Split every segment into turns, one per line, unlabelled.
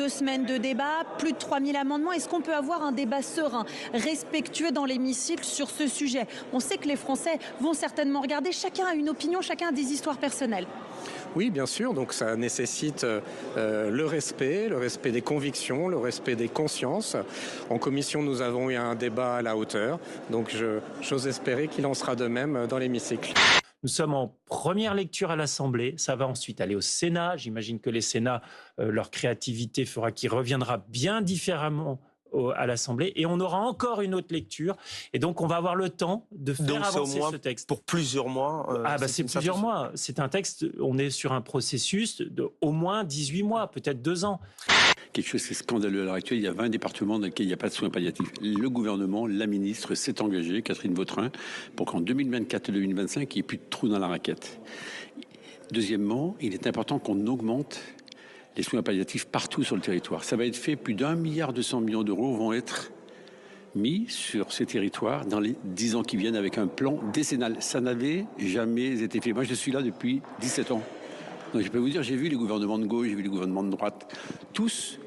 2 semaines de débat, plus de 3000 amendements. Est-ce qu'on peut avoir un débat serein, respectueux dans l'hémicycle sur ce sujet? On sait que les Français vont certainement regarder. Chacun a une opinion, chacun a des histoires personnelles.
Oui, bien sûr. Donc ça nécessite le respect des convictions, le respect des consciences. En commission, nous avons eu un débat à la hauteur. Donc j'ose espérer qu'il en sera de même dans l'hémicycle.
Nous sommes en première lecture à l'Assemblée. Ça va ensuite aller au Sénat. J'imagine que les Sénats, leur créativité fera qu'il reviendra bien différemment à l'Assemblée, et on aura encore une autre lecture, et donc on va avoir le temps de faire avancer ce texte.
Pour plusieurs mois.
C'est plusieurs mois. C'est un texte, on est sur un processus de au moins 18 mois, peut-être 2 ans.
Quelque chose qui est scandaleux à l'heure actuelle, il y a 20 départements dans lesquels il n'y a pas de soins palliatifs. Le gouvernement, la ministre s'est engagée, Catherine Vautrin, pour qu'en 2024 et 2025, il n'y ait plus de trous dans la raquette. Deuxièmement, il est important qu'on augmente les soins palliatifs partout sur le territoire. Ça va être fait, plus d'1,2 milliard d'euros vont être mis sur ces territoires dans les 10 ans qui viennent avec un plan décennal. Ça n'avait jamais été fait. Moi, je suis là depuis 17 ans. Donc, je peux vous dire, j'ai vu les gouvernements de gauche, j'ai vu les gouvernements de droite. Tous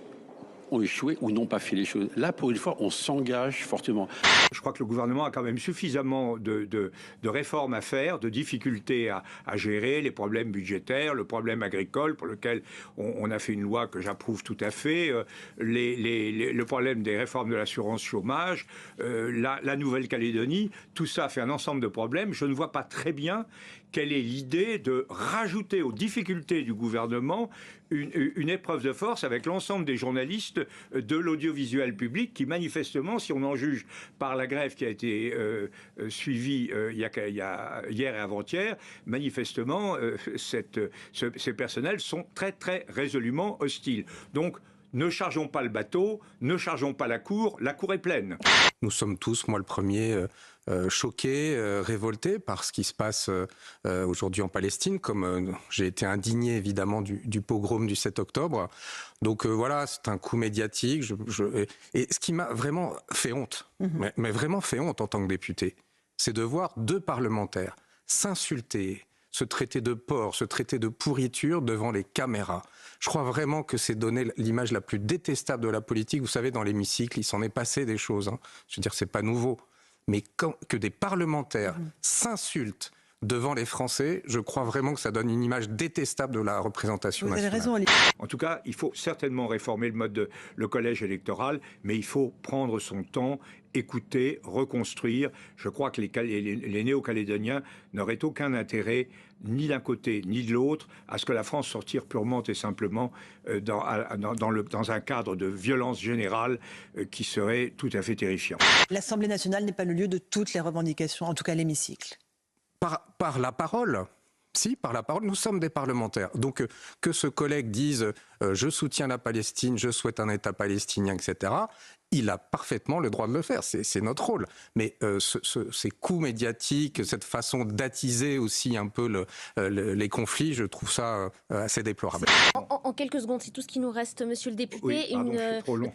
ont échoué ou n'ont pas fait les choses. Là, pour une fois, on s'engage fortement.
Je crois que le gouvernement a quand même suffisamment de réformes à faire, de difficultés à gérer, les problèmes budgétaires, le problème agricole pour lequel on a fait une loi que j'approuve tout à fait, le problème des réformes de l'assurance chômage, la Nouvelle-Calédonie, tout ça fait un ensemble de problèmes. Je ne vois pas très bien quelle est l'idée de rajouter aux difficultés du gouvernement une épreuve de force avec l'ensemble des journalistes de l'audiovisuel public qui, manifestement, si on en juge par la grève qui a été suivie hier et avant-hier, manifestement, ces personnels sont très, très résolument hostiles. Donc, ne chargeons pas le bateau, ne chargeons pas la cour est pleine.
Nous sommes tous, moi le premier, choqués, révoltés par ce qui se passe aujourd'hui en Palestine, comme j'ai été indigné évidemment du pogrom du 7 octobre. Donc voilà, c'est un coup médiatique. Et ce qui m'a vraiment fait honte, mais vraiment fait honte en tant que député, c'est de voir 2 parlementaires s'insulter, se traiter de porc, se traiter de pourriture devant les caméras. Je crois vraiment que c'est donner l'image la plus détestable de la politique. Vous savez, dans l'hémicycle, il s'en est passé des choses. Je veux dire, c'est pas nouveau. Mais que des parlementaires s'insultent devant les Français, je crois vraiment que ça donne une image détestable de la représentation nationale.
Vous avez raison. En tout cas, il faut certainement réformer le collège électoral, mais il faut prendre son temps, écouter, reconstruire. Je crois que les Néo-Calédoniens n'auraient aucun intérêt, ni d'un côté ni de l'autre, à ce que la France sortir purement et simplement dans un cadre de violence générale qui serait tout à fait terrifiant.
L'Assemblée nationale n'est pas le lieu de toutes les revendications, en tout cas l'hémicycle.
Par la parole. Si, par la parole, nous sommes des parlementaires. Donc que ce collègue dise je soutiens la Palestine, je souhaite un État palestinien, etc., il a parfaitement le droit de le faire, c'est notre rôle. Mais ces coups médiatiques, cette façon d'attiser aussi un peu les conflits, je trouve ça assez déplorable.
En quelques secondes, c'est tout ce qui nous reste, monsieur le député.
Oui, pardon, je suis trop long.